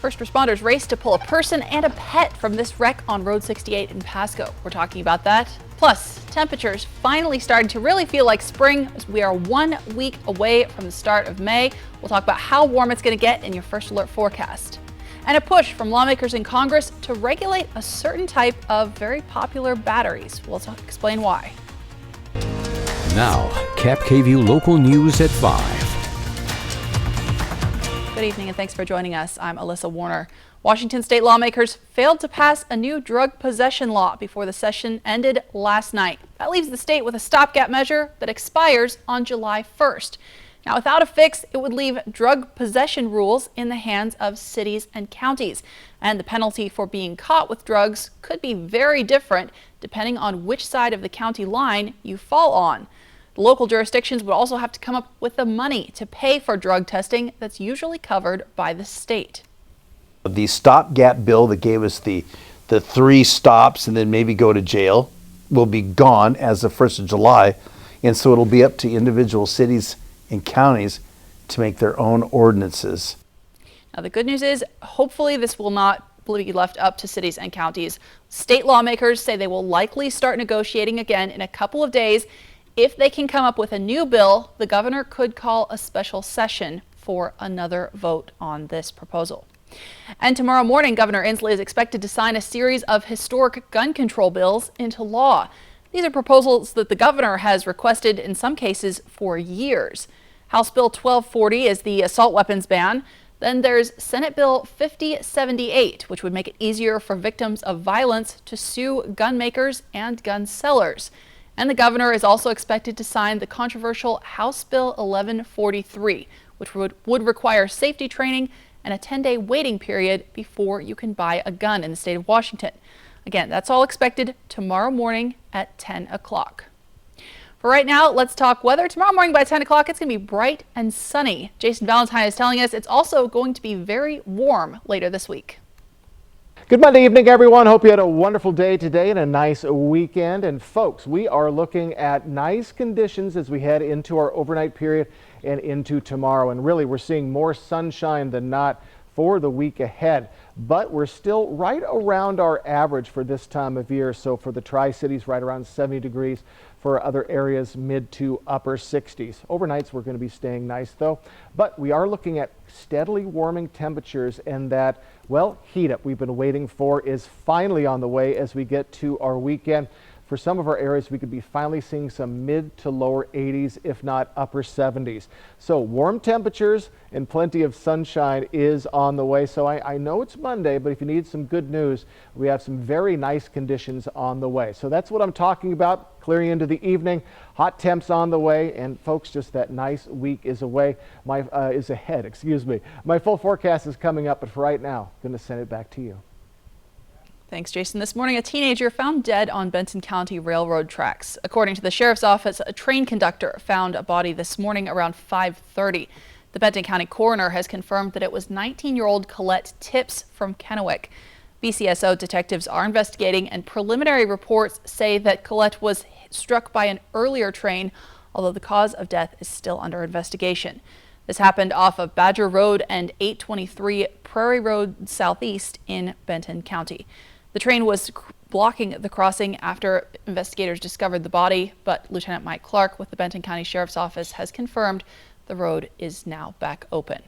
First responders raced to pull a person and a pet from this wreck on Road 68 in Pasco. We're talking about that. Plus, temperatures finally starting to really feel like spring as we are 1 week away from the start of May. We'll talk about how warm it's going to get in your first alert forecast. And a push from lawmakers in Congress to regulate a certain type of very popular batteries. We'll explain why. Now, KAPP local news at 5. Good evening and thanks for joining us. I'm Alyssa Warner. Washington state lawmakers failed to pass a new drug possession law before the session ended last night. That leaves the state with a stopgap measure that expires on July 1st. Now, without a fix, it would leave drug possession rules in the hands of cities and counties. And the penalty for being caught with drugs could be very different depending on which side of the county line you fall on. The local jurisdictions would also have to come up with the money to pay for drug testing that's usually covered by the state. The stopgap bill that gave us the 3 stops and then maybe go to jail will be gone as of 1st of July. And so it'll be up to individual cities and counties to make their own ordinances. Now, the good news is hopefully this will not be left up to cities and counties. State lawmakers say they will likely start negotiating again in a couple of days. If they can come up with a new bill, the governor could call a special session for another vote on this proposal. And tomorrow morning, Governor Inslee is expected to sign a series of historic gun control bills into law. These are proposals that the governor has requested in some cases for years. House Bill 1240 is the assault weapons ban. Then there's Senate Bill 5078, which would make it easier for victims of violence to sue gun makers and gun sellers. And the governor is also expected to sign the controversial House Bill 1143, which would require safety training and a 10-day waiting period before you can buy a gun in the state of Washington. Again, that's all expected tomorrow morning at 10 o'clock. For right now, let's talk weather. Tomorrow morning by 10 o'clock, it's going to be bright and sunny. Jason Valentine is telling us it's also going to be very warm later this week. Good Monday evening, everyone. Hope you had a wonderful day today and a nice weekend. And folks, we are looking at nice conditions as we head into our overnight period and into tomorrow. And really, we're seeing more sunshine than not for the week ahead. But we're still right around our average for this time of year. So for the Tri-Cities, right around 70 degrees. For other areas, mid to upper 60s. Overnights, we're going to be staying nice, though. But we are looking at steadily warming temperatures, and that, well, heat up we've been waiting for is finally on the way as we get to our weekend. For some of our areas, we could be finally seeing some mid to lower 80s, if not upper 70s. So warm temperatures and plenty of sunshine is on the way. So I know it's Monday, but if you need some good news, we have some very nice conditions on the way. So that's what I'm talking about, clearing into the evening. Hot temps on the way, and folks, just that nice week is ahead, excuse me. My full forecast is coming up, but for right now, I'm going to send it back to you. Thanks, Jason. This morning, a teenager found dead on Benton County Railroad tracks. According to the sheriff's office, a train conductor found a body this morning around 5:30. The Benton County coroner has confirmed that it was 19-year-old Colette Tips from Kennewick. BCSO detectives are investigating, and preliminary reports say that Colette was struck by an earlier train, although the cause of death is still under investigation. This happened off of Badger Road and 823 Prairie Road Southeast in Benton County. The train was blocking the crossing after investigators discovered the body, but Lieutenant Mike Clark with the Benton County Sheriff's Office has confirmed the road is now back open.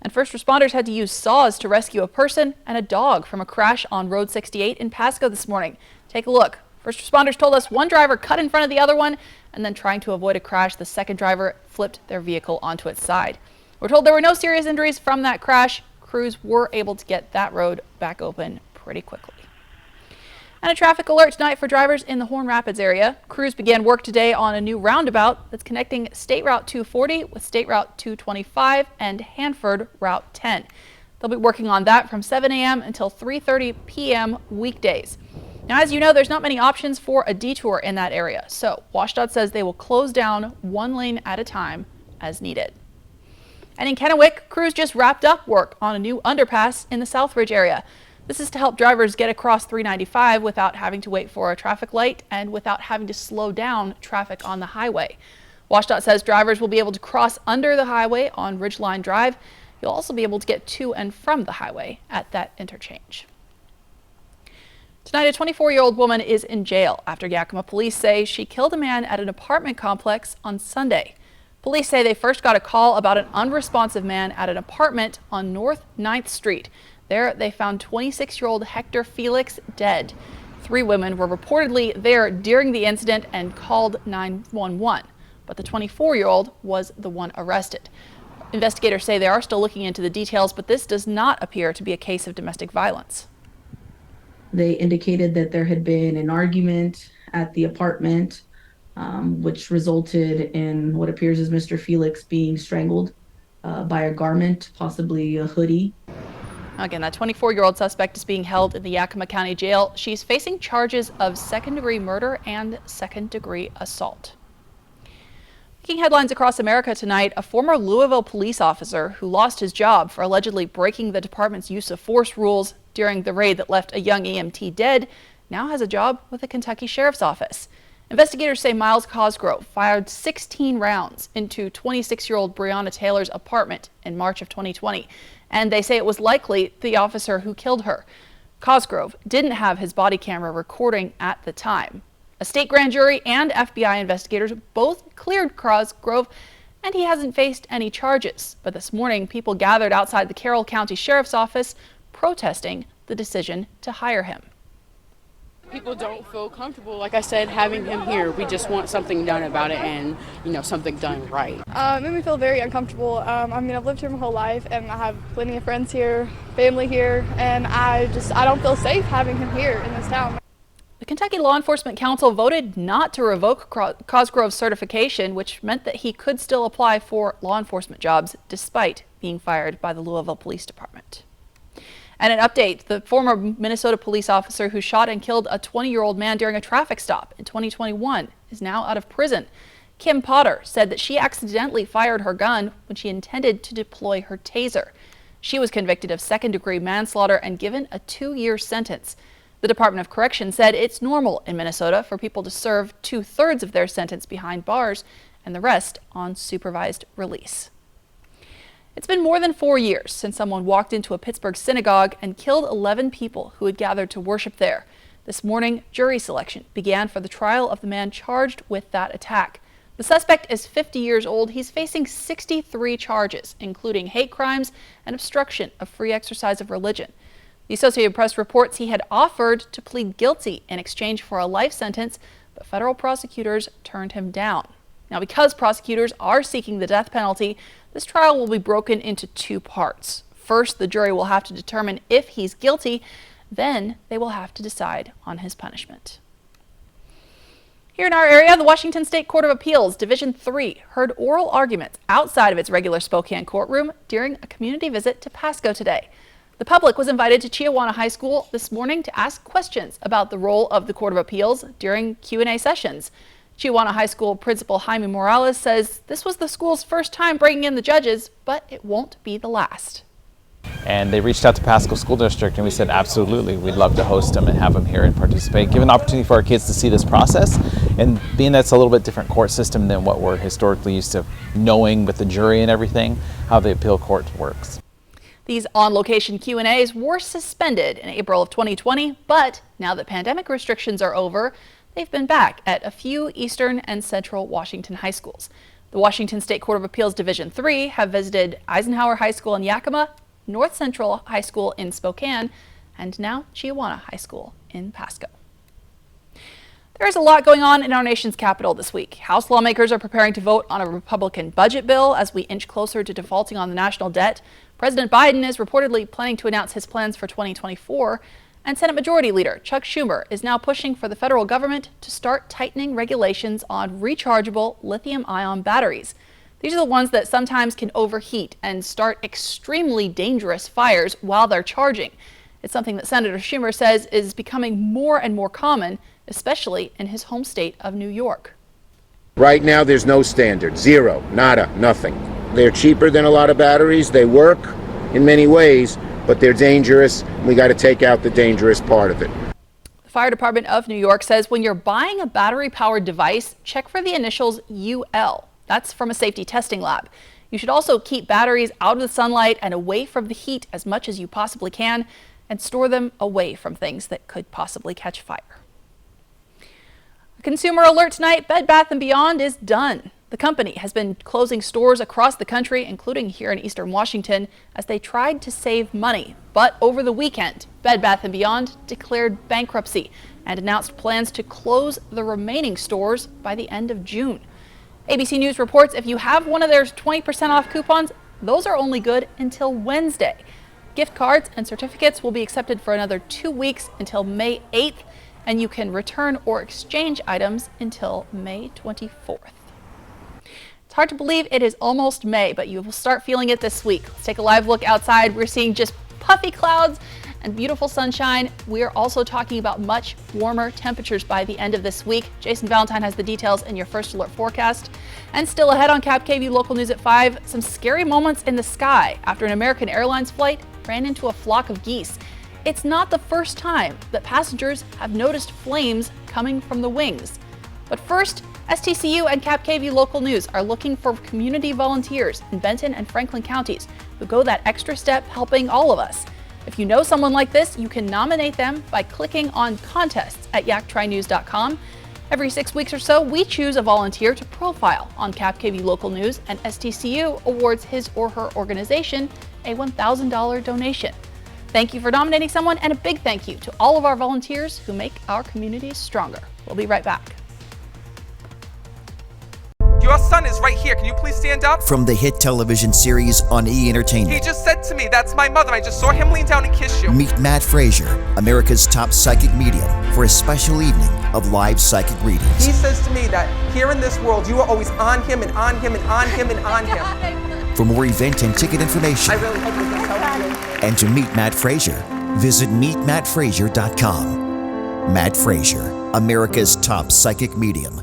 And first responders had to use saws to rescue a person and a dog from a crash on Road 68 in Pasco this morning. Take a look. First responders told us one driver cut in front of the other one, and then trying to avoid a crash, the second driver flipped their vehicle onto its side. We're told there were no serious injuries from that crash. Crews were able to get that road back open pretty quickly. And a traffic alert tonight for drivers in the Horn Rapids area. Crews began work today on a new roundabout that's connecting State Route 240 with State Route 225 and Hanford Route 10. They'll be working on that from 7 a.m. until 3:30 p.m. weekdays. Now, as you know, there's not many options for a detour in that area, so WashDOT says they will close down one lane at a time as needed. And in Kennewick, crews just wrapped up work on a new underpass in the Southridge area. This is to help drivers get across 395 without having to wait for a traffic light and without having to slow down traffic on the highway. WashDOT says drivers will be able to cross under the highway on Ridgeline Drive. You'll also be able to get to and from the highway at that interchange. Tonight, a 24-year-old woman is in jail after Yakima police say she killed a man at an apartment complex on Sunday. Police say they first got a call about an unresponsive man at an apartment on North 9th Street. There, they found 26-year-old Hector Felix dead. 3 women were reportedly there during the incident and called 911, but the 24-year-old was the one arrested. Investigators say they are still looking into the details, but this does not appear to be a case of domestic violence. They indicated that there had been an argument at the apartment, which resulted in what appears as Mr. Felix being strangled by a garment, possibly a hoodie. Again, that 24-year-old suspect is being held in the Yakima County Jail. She's facing charges of second-degree murder and second-degree assault. Making headlines across America tonight, a former Louisville police officer who lost his job for allegedly breaking the department's use of force rules during the raid that left a young EMT dead now has a job with the Kentucky Sheriff's Office. Investigators say Miles Cosgrove fired 16 rounds into 26-year-old Breonna Taylor's apartment in March of 2020, and they say it was likely the officer who killed her. Cosgrove didn't have his body camera recording at the time. A state grand jury and FBI investigators both cleared Cosgrove, and he hasn't faced any charges. But this morning, people gathered outside the Carroll County Sheriff's Office protesting the decision to hire him. People don't feel comfortable, like I said, having him here. We just want something done about it and, something done right. It made me feel very uncomfortable. I've lived here my whole life and I have plenty of friends here, family here, and I don't feel safe having him here in this town. The Kentucky Law Enforcement Council voted not to revoke Cosgrove's certification, which meant that he could still apply for law enforcement jobs despite being fired by the Louisville Police Department. And an update, the former Minnesota police officer who shot and killed a 20-year-old man during a traffic stop in 2021 is now out of prison. Kim Potter said that she accidentally fired her gun when she intended to deploy her taser. She was convicted of second-degree manslaughter and given a 2-year sentence. The Department of Correction said it's normal in Minnesota for people to serve 2/3 of their sentence behind bars and the rest on supervised release. It's been more than 4 years since someone walked into a Pittsburgh synagogue and killed 11 people who had gathered to worship there. This morning, jury selection began for the trial of the man charged with that attack. The suspect is 50 years old. He's facing 63 charges, including hate crimes and obstruction of free exercise of religion. The Associated Press reports he had offered to plead guilty in exchange for a life sentence, but federal prosecutors turned him down. Now, because prosecutors are seeking the death penalty, this trial will be broken into 2 parts. First, the jury will have to determine if he's guilty. Then they will have to decide on his punishment. Here in our area, the Washington State Court of Appeals Division 3 heard oral arguments outside of its regular Spokane courtroom during a community visit to Pasco today. The public was invited to Chiawana High School this morning to ask questions about the role of the Court of Appeals during Q&A sessions. Chiawana High School Principal Jaime Morales says this was the school's first time bringing in the judges, but it won't be the last. And they reached out to Pasco School District and we said absolutely, we'd love to host them and have them here and participate, give an opportunity for our kids to see this process. And being that it's a little bit different court system than what we're historically used to knowing with the jury and everything, how the appeal court works. These on-location Q&As were suspended in April of 2020, but now that pandemic restrictions are over, they've been back at a few eastern and central Washington high schools. The Washington State Court of Appeals Division 3 have visited Eisenhower High School in Yakima, North Central High School in Spokane, and now Chiawana High School in Pasco. There is a lot going on in our nation's capital this week. House lawmakers are preparing to vote on a Republican budget bill as we inch closer to defaulting on the national debt. President Biden is reportedly planning to announce his plans for 2024, and Senate Majority Leader Chuck Schumer is now pushing for the federal government to start tightening regulations on rechargeable lithium-ion batteries. These are the ones that sometimes can overheat and start extremely dangerous fires while they're charging. It's something that Senator Schumer says is becoming more and more common, especially in his home state of New York. Right now, there's no standard. Zero, nada, nothing. They're cheaper than a lot of batteries. They work in many ways, but they're dangerous. We got to take out the dangerous part of it. The Fire Department of New York says when you're buying a battery-powered device, check for the initials UL. That's from a safety testing lab. You should also keep batteries out of the sunlight and away from the heat as much as you possibly can, and store them away from things that could possibly catch fire. A consumer alert tonight, Bed Bath & Beyond is done. The company has been closing stores across the country, including here in Eastern Washington, as they tried to save money. But over the weekend, Bed Bath & Beyond declared bankruptcy and announced plans to close the remaining stores by the end of June. ABC News reports if you have one of their 20% off coupons, those are only good until Wednesday. Gift cards and certificates will be accepted for another 2 weeks until May 8th, and you can return or exchange items until May 24th. It's hard to believe it is almost May, but you will start feeling it this week. Let's take a live look outside. We're seeing just puffy clouds and beautiful sunshine. We are also talking about much warmer temperatures by the end of this week. Jason Valentine has the details in your first alert forecast. And still ahead on KAPP Local News at 5, some scary moments in the sky after an American Airlines flight ran into a flock of geese. It's not the first time that passengers have noticed flames coming from the wings. But first, STCU and KAPP Local News are looking for community volunteers in Benton and Franklin counties who go that extra step helping all of us. If you know someone like this, you can nominate them by clicking on contests at yaktrynews.com. Every 6 weeks or so, we choose a volunteer to profile on KAPP Local News, and STCU awards his or her organization a $1,000 donation. Thank you for nominating someone, and a big thank you to all of our volunteers who make our communities stronger. We'll be right back. Your son is right here. Can you please stand up? From the hit television series on E! Entertainment. He just said to me, "That's my mother." I just saw him lean down and kiss you. Meet Matt Frazier, America's top psychic medium, for a special evening of live psychic readings. He says to me that here in this world, you are always on him and on him and on him and on him. For more event and ticket information, I really hope we can tell you. and to meet Matt Frazier, visit meetmattfrazier.com. Matt Frazier, America's top psychic medium.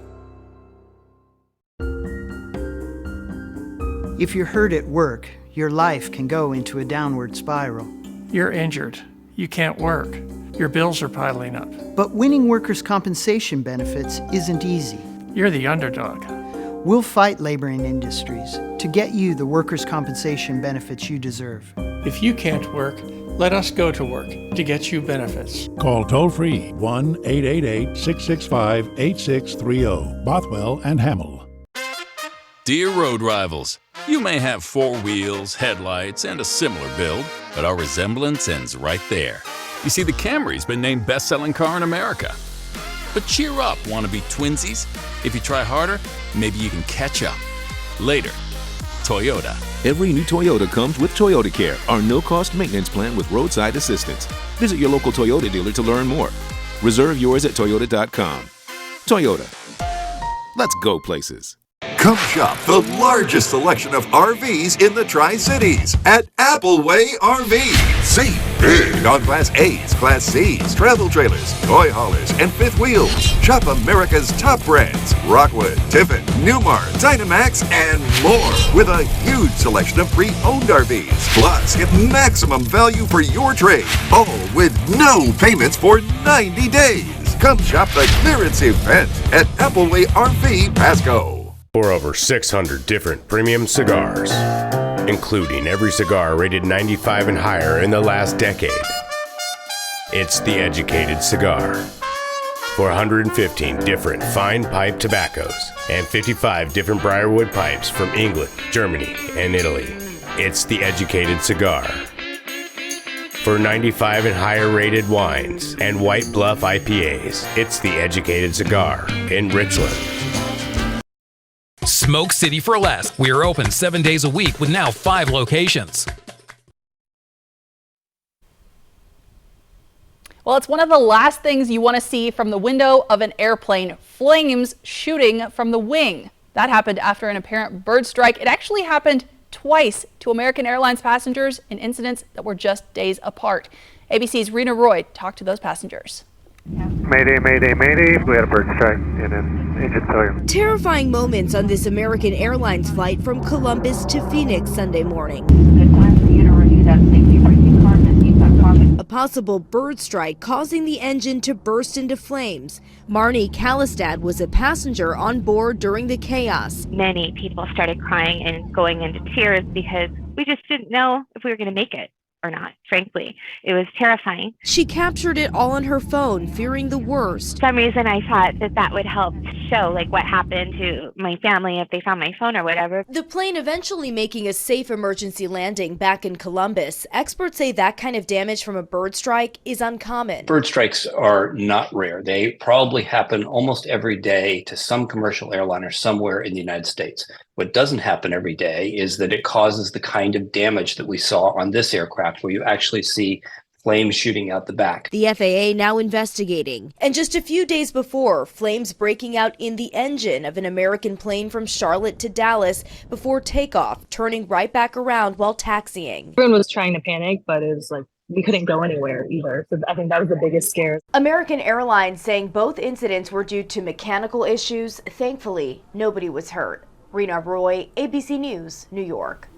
If you're hurt at work, your life can go into a downward spiral. You're injured. You can't work. Your bills are piling up. But winning workers' compensation benefits isn't easy. You're the underdog. We'll fight labor and industries to get you the workers' compensation benefits you deserve. If you can't work, let us go to work to get you benefits. Call toll-free 1-888-665-8630, Bothwell and Hamill. Dear road rivals, you may have 4 wheels, headlights, and a similar build, but our resemblance ends right there. You see, the Camry's been named best-selling car in America. But cheer up, wannabe twinsies. If you try harder, maybe you can catch up. Later, Toyota. Every new Toyota comes with Toyota Care, our no-cost maintenance plan with roadside assistance. Visit your local Toyota dealer to learn more. Reserve yours at Toyota.com. Toyota. Let's go places. Come shop the largest selection of RVs in the Tri-Cities at Appleway RV. Save big on Class A's, Class C's, travel trailers, toy haulers, and fifth wheels. Shop America's top brands: Rockwood, Tiffin, Newmar, Dynamax, and more. With a huge selection of pre-owned RVs. Plus, get maximum value for your trade. All with no payments for 90 days. Come shop the clearance event at Appleway RV Pasco. For over 600 different premium cigars, including every cigar rated 95 and higher in the last decade. It's The Educated Cigar. For 115 different fine pipe tobaccos and 55 different briarwood pipes from England, Germany, and Italy. It's The Educated Cigar. For 95 and higher rated wines and White Bluff IPAs, it's The Educated Cigar in Richland. Smoke City for Less. We are open 7 days a week with now 5 locations. Well, it's one of the last things you want to see from the window of an airplane: flames shooting from the wing. That happened after an apparent bird strike. It actually happened twice to American Airlines passengers in incidents that were just days apart. ABC's Rena Roy talked to those passengers. Mayday, mayday, mayday. We had a bird strike and an engine failure. Terrifying moments on this American Airlines flight from Columbus to Phoenix Sunday morning. A possible bird strike causing the engine to burst into flames. Marnie Kalistad was a passenger on board during the chaos. Many people started crying and going into tears because we just didn't know if we were going to make it or not, frankly. It was terrifying. She captured it all on her phone, fearing the worst. For some reason I thought that would help show like what happened to my family if they found my phone or whatever. The plane eventually making a safe emergency landing back in Columbus. Experts say that kind of damage from a bird strike is uncommon. Bird strikes are not rare. They probably happen almost every day to some commercial airliner somewhere in the United States. What doesn't happen every day is that it causes the kind of damage that we saw on this aircraft, where you actually see flames shooting out the back. The FAA now investigating. And just a few days before, flames breaking out in the engine of an American plane from Charlotte to Dallas before takeoff, turning right back around while taxiing. Everyone was trying to panic, but it was like we couldn't go anywhere either. So I think that was the biggest scare. American Airlines saying both incidents were due to mechanical issues. Thankfully, nobody was hurt. Rena Roy, ABC News, New York.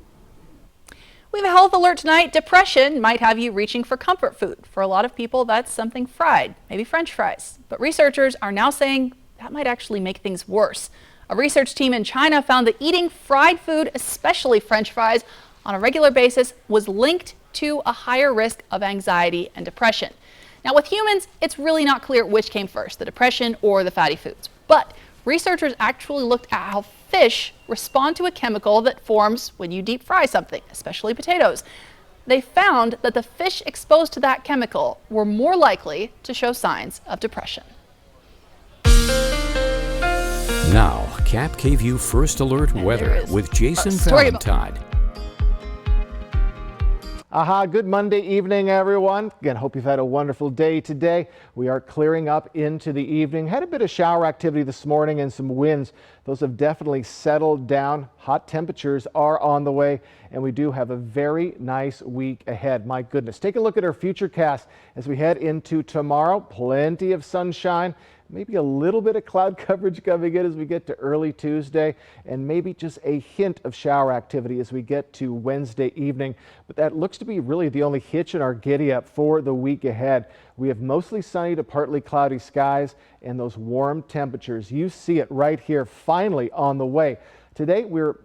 We have a health alert tonight. Depression might have you reaching for comfort food. For a lot of people, that's something fried, maybe French fries. But researchers are now saying that might actually make things worse. A research team in China found that eating fried food, especially French fries, on a regular basis was linked to a higher risk of anxiety and depression. Now, with humans, it's really not clear which came first, the depression or the fatty foods. But researchers actually looked at how fish respond to a chemical that forms when you deep fry something, especially potatoes. They found that the fish exposed to that chemical were more likely to show signs of depression. Now, KAPP First Alert weather with Jason Valentine. Good Monday evening, everyone. Again, hope you've had a wonderful day today. We are clearing up into the evening. Had a bit of shower activity this morning and some winds. Those have definitely settled down. Hot temperatures are on the way, and we do have a very nice week ahead. My goodness. Take a look at our futurecast as we head into tomorrow. Plenty of sunshine. Maybe a little bit of cloud coverage coming in as we get to early Tuesday, and maybe just a hint of shower activity as we get to Wednesday evening. But that looks to be really the only hitch in our giddy-up for the week ahead. We have mostly sunny to partly cloudy skies and those warm temperatures. You see it right here, finally on the way. Today, we're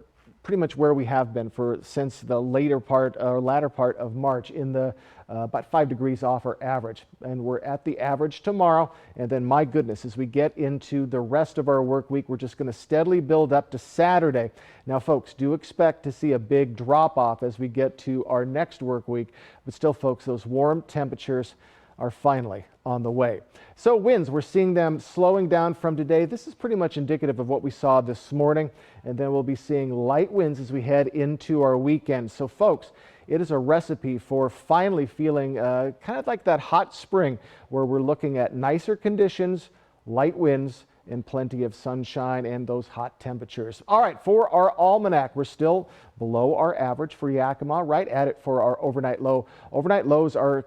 pretty much where we have been since the latter part of March, in the about 5 degrees off our average, and we're at the average tomorrow. And then, my goodness, as we get into the rest of our work week, we're just going to steadily build up to Saturday. Now, folks, do expect to see a big drop off as we get to our next work week, but still, folks, those warm temperatures are finally on the way. So winds, we're seeing them slowing down from today. This is pretty much indicative of what we saw this morning, and then we'll be seeing light winds as we head into our weekend. So folks, it is a recipe for finally feeling kind of like that hot spring, where we're looking at nicer conditions, light winds, and plenty of sunshine and those hot temperatures. All right, for our almanac, we're still below our average for Yakima, right at it for our overnight low. Overnight lows are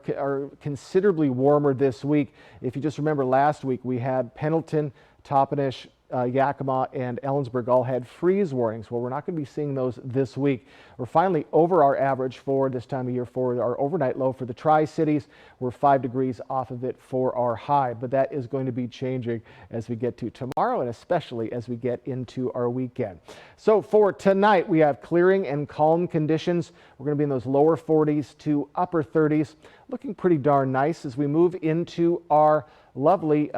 considerably warmer this week. If you just remember last week, we had Pendleton, Toppenish, Yakima, and Ellensburg all had freeze warnings. Well, we're not going to be seeing those this week. We're finally over our average for this time of year for our overnight low for the Tri-Cities. We're 5 degrees off of it for our high, but that is going to be changing as we get to tomorrow, and especially as we get into our weekend. So for tonight, we have clearing and calm conditions. We're going to be in those lower 40s to upper 30s, looking pretty darn nice as we move into our lovely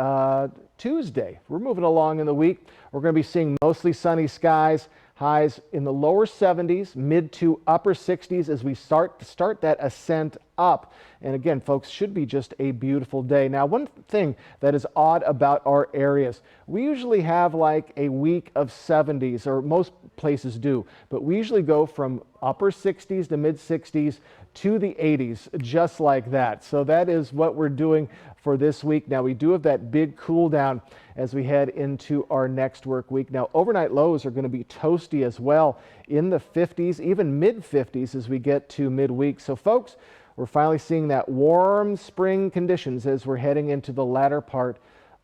Tuesday. We're moving along in the week. We're going to be seeing mostly sunny skies, highs in the lower 70s, mid to upper 60s as we start that ascent up. And again, folks, should be just a beautiful day. Now, one thing that is odd about our areas, we usually have like a week of 70s, or most places do, but we usually go from upper 60s to mid 60s to the 80s, just like that. So that is what we're doing for this week. Now, we do have that big cool down as we head into our next work week. Now, overnight lows are going to be toasty as well, in the 50s, even mid 50s as we get to midweek. So folks, we're finally seeing that warm spring conditions as we're heading into the latter part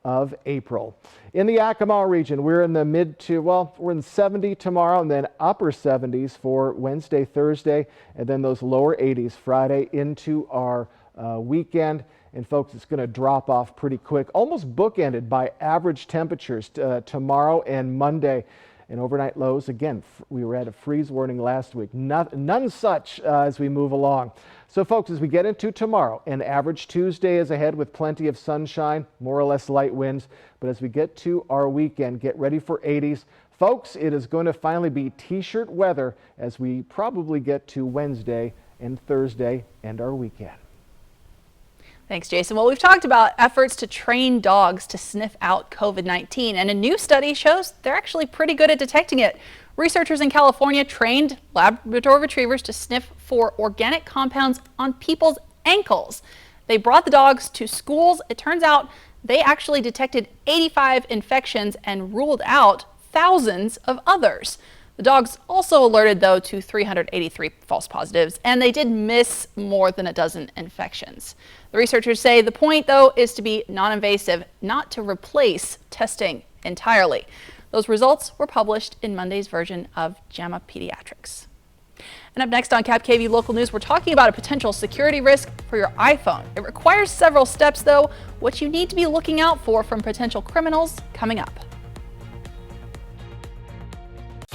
of April. In the Yakima region, we're in the we're in 70 tomorrow, and then upper 70s for Wednesday, Thursday, and then those lower 80s Friday into our weekend. And folks, it's going to drop off pretty quick, almost bookended by average temperatures tomorrow and Monday. And overnight lows, again, we were at a freeze warning last week. None such as we move along. So folks, as we get into tomorrow, an average Tuesday is ahead with plenty of sunshine, more or less light winds. But as we get to our weekend, get ready for 80s. Folks, it is going to finally be t-shirt weather as we probably get to Wednesday and Thursday and our weekend. Thanks, Jason. Well, we've talked about efforts to train dogs to sniff out COVID-19, and a new study shows they're actually pretty good at detecting it. Researchers in California trained Labrador retrievers to sniff for organic compounds on people's ankles. They brought the dogs to schools. It turns out they actually detected 85 infections and ruled out thousands of others. The dogs also alerted, though, to 383 false positives, and they did miss more than a dozen infections. The researchers say the point, though, is to be non-invasive, not to replace testing entirely. Those results were published in Monday's version of JAMA Pediatrics. And up next on KAPP Local News, we're talking about a potential security risk for your iPhone. It requires several steps, though, what you need to be looking out for from potential criminals coming up.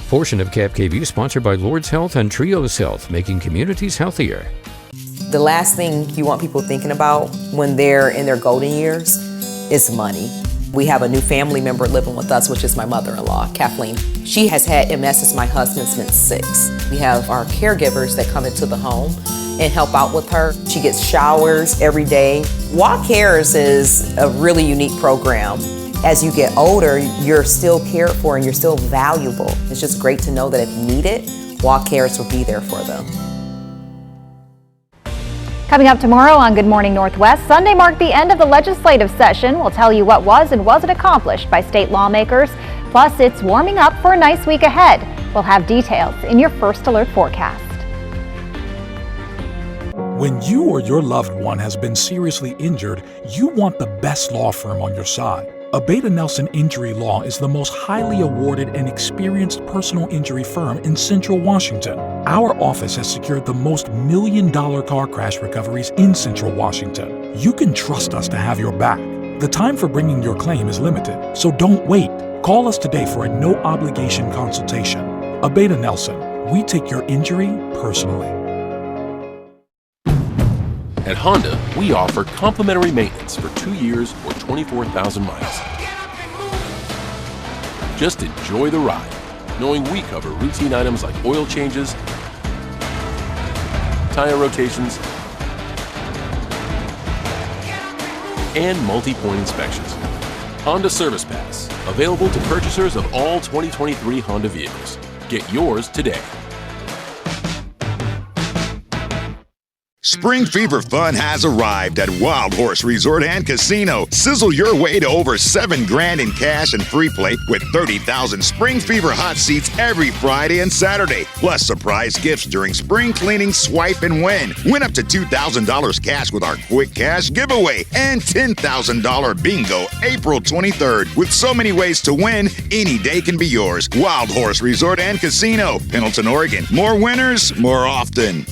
Portion of KAPP sponsored by Lord's Health and Trios Health, making communities healthier. The last thing you want people thinking about when they're in their golden years is money. We have a new family member living with us, which is my mother-in-law, Kathleen. She has had MS since my husband's been 6. We have our caregivers that come into the home and help out with her. She gets showers every day. Walk Cares is a really unique program. As you get older, you're still cared for and you're still valuable. It's just great to know that if needed, Walk Cares will be there for them. Coming up tomorrow on Good Morning Northwest, Sunday marked the end of the legislative session. We'll tell you what was and wasn't accomplished by state lawmakers. Plus, it's warming up for a nice week ahead. We'll have details in your First Alert forecast. When you or your loved one has been seriously injured, you want the best law firm on your side. Abeta Nelson Injury Law is the most highly awarded and experienced personal injury firm in Central Washington. Our office has secured the most million-dollar car crash recoveries in Central Washington. You can trust us to have your back. The time for bringing your claim is limited, so don't wait. Call us today for a no-obligation consultation. Abeta Nelson, we take your injury personally. At Honda, we offer complimentary maintenance for 2 years or 24,000 miles. Just enjoy the ride, knowing we cover routine items like oil changes, tire rotations, and multi-point inspections. Honda Service Pass, available to purchasers of all 2023 Honda vehicles. Get yours today. Spring Fever fun has arrived at Wild Horse Resort and Casino. Sizzle your way to over $7 grand in cash and free play with 30,000 Spring Fever hot seats every Friday and Saturday. Plus surprise gifts during spring cleaning swipe and win. Win up to $2,000 cash with our quick cash giveaway and $10,000 bingo April 23rd. With so many ways to win, any day can be yours. Wild Horse Resort and Casino, Pendleton, Oregon. More winners, more often.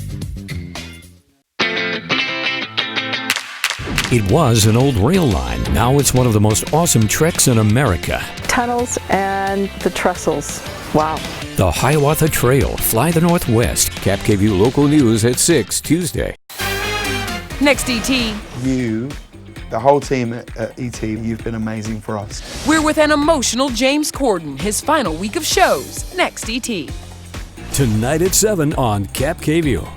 It was an old rail line. Now it's one of the most awesome treks in America. Tunnels and the trestles. Wow. The Hiawatha Trail. Fly the Northwest. KAPP Local News at 6 Tuesday. Next, ET. You, the whole team at ET, you've been amazing for us. We're with an emotional James Corden, his final week of shows. Next, ET. Tonight at 7 on KAPP.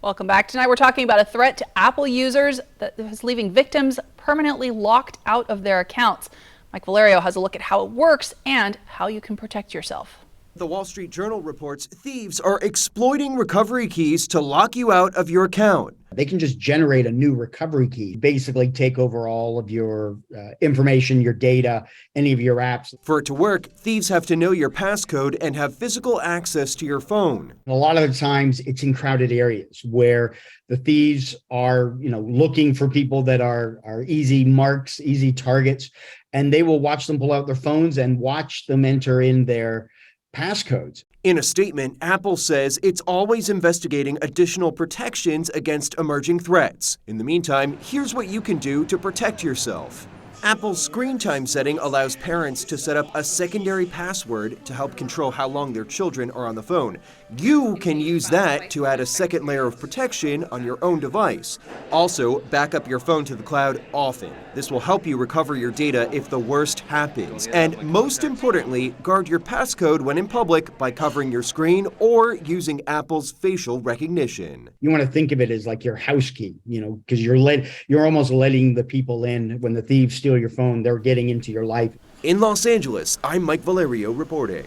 Welcome back. Tonight we're talking about a threat to Apple users that is leaving victims permanently locked out of their accounts. Mike Valerio has a look at how it works and how you can protect yourself. The Wall Street Journal reports thieves are exploiting recovery keys to lock you out of your account. They can just generate a new recovery key, basically take over all of your information, your data, any of your apps. For it to work, thieves have to know your passcode and have physical access to your phone. A lot of the times it's in crowded areas where the thieves are, looking for people that are easy marks, easy targets, and they will watch them pull out their phones and watch them enter in their passcodes. In a statement, Apple says it's always investigating additional protections against emerging threats. In the meantime, here's what you can do to protect yourself. Apple's screen time setting allows parents to set up a secondary password to help control how long their children are on the phone. You can use that to add a second layer of protection on your own device. Also, back up your phone to the cloud often. This will help you recover your data if the worst happens. And most importantly, guard your passcode when in public by covering your screen or using Apple's facial recognition. You want to think of it as like your house key, because you're almost letting the people in. When the thieves steal your phone, they're getting into your life. In Los Angeles, I'm Mike Valerio reporting.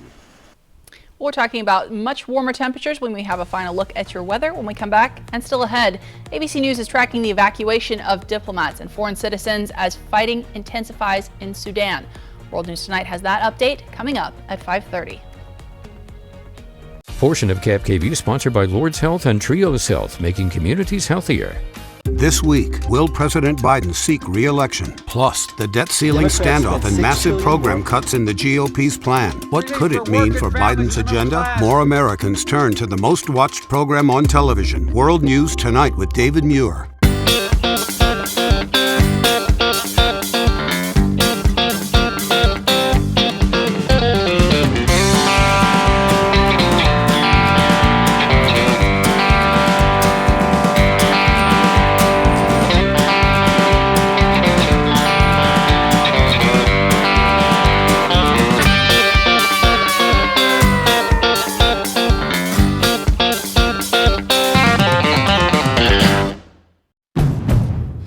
We're talking about much warmer temperatures when we have a final look at your weather when we come back. And still ahead, ABC News is tracking the evacuation of diplomats and foreign citizens as fighting intensifies in Sudan. World News Tonight has that update coming up at 5:30. Portion of KAPP sponsored by Lord's Health and Trios Health, making communities healthier. This week, will President Biden seek re-election? Plus, the debt ceiling standoff and massive program cuts in the GOP's plan. What could it mean for Biden's agenda? More Americans turn to the most watched program on television. World News Tonight with David Muir.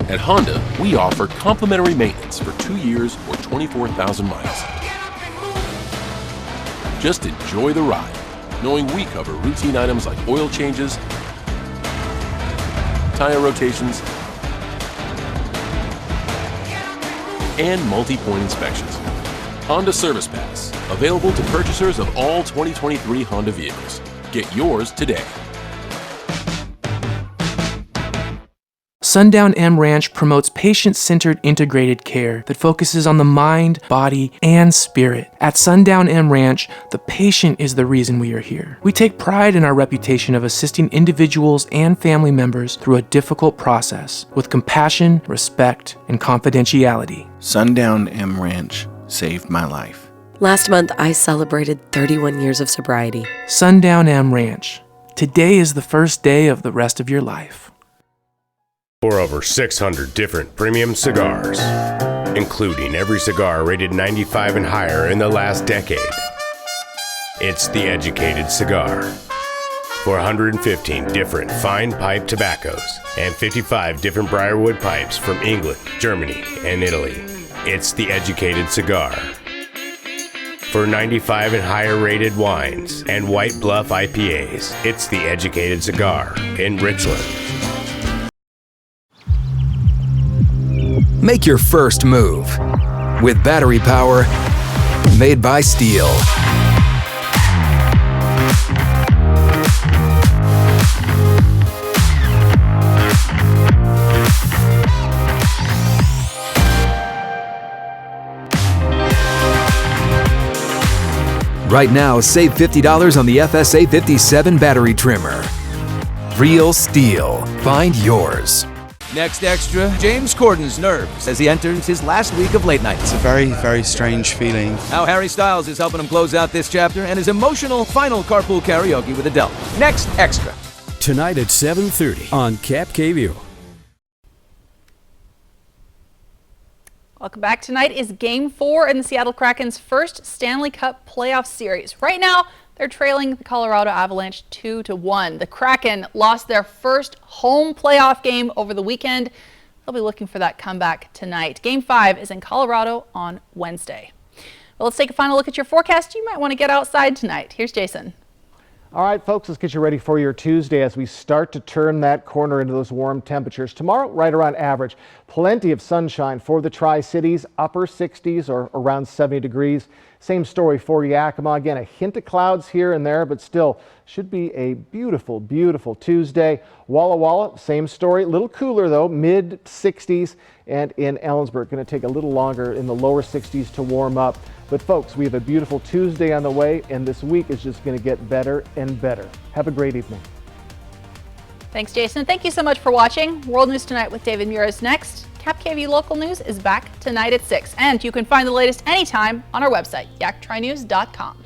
At Honda, we offer complimentary maintenance for 2 years or 24,000 miles. Just enjoy the ride, knowing we cover routine items like oil changes, tire rotations, and multi-point inspections. Honda Service Pass, available to purchasers of all 2023 Honda vehicles. Get yours today. Sundown M Ranch promotes patient-centered integrated care that focuses on the mind, body, and spirit. At Sundown M Ranch, the patient is the reason we are here. We take pride in our reputation of assisting individuals and family members through a difficult process with compassion, respect, and confidentiality. Sundown M Ranch saved my life. Last month, I celebrated 31 years of sobriety. Sundown M Ranch. Today is the first day of the rest of your life. For over 600 different premium cigars, including every cigar rated 95 and higher in the last decade. It's the Educated Cigar. For 115 different fine pipe tobaccos and 55 different briarwood pipes from England, Germany, and Italy. It's the Educated Cigar. For 95 and higher rated wines and White Bluff IPAs, it's the Educated Cigar in Richland. Make your first move with battery power made by Steel. Right now, save $50 on the FSA 57 battery trimmer. Real Steel. Find yours. Next extra, James Corden's nerves as he enters his last week of late night. It's a very, very strange feeling. How Harry Styles is helping him close out this chapter and his emotional final carpool karaoke with Adele. Next extra. Tonight at 7:30 on KVEW. Welcome back. Tonight is Game 4 in the Seattle Kraken's first Stanley Cup playoff series. Right now, they're trailing the Colorado Avalanche 2-1. The Kraken lost their first home playoff game over the weekend. They'll be looking for that comeback tonight. Game 5 is in Colorado on Wednesday. Well, let's take a final look at your forecast. You might want to get outside tonight. Here's Jason. All right, folks, let's get you ready for your Tuesday as we start to turn that corner into those warm temperatures. Tomorrow, right around average. Plenty of sunshine for the Tri-Cities, upper 60s or around 70 degrees. Same story for Yakima. Again, a hint of clouds here and there, but still should be a beautiful, beautiful Tuesday. Walla Walla, same story. A little cooler though, mid 60s. And in Ellensburg, going to take a little longer in the lower 60s to warm up. But folks, we have a beautiful Tuesday on the way, and this week is just going to get better and better. Have a great evening. Thanks, Jason. Thank you so much for watching. World News Tonight with David Muir is next. KAPP KVEW Local News is back tonight at 6. And you can find the latest anytime on our website, yaktrinews.com.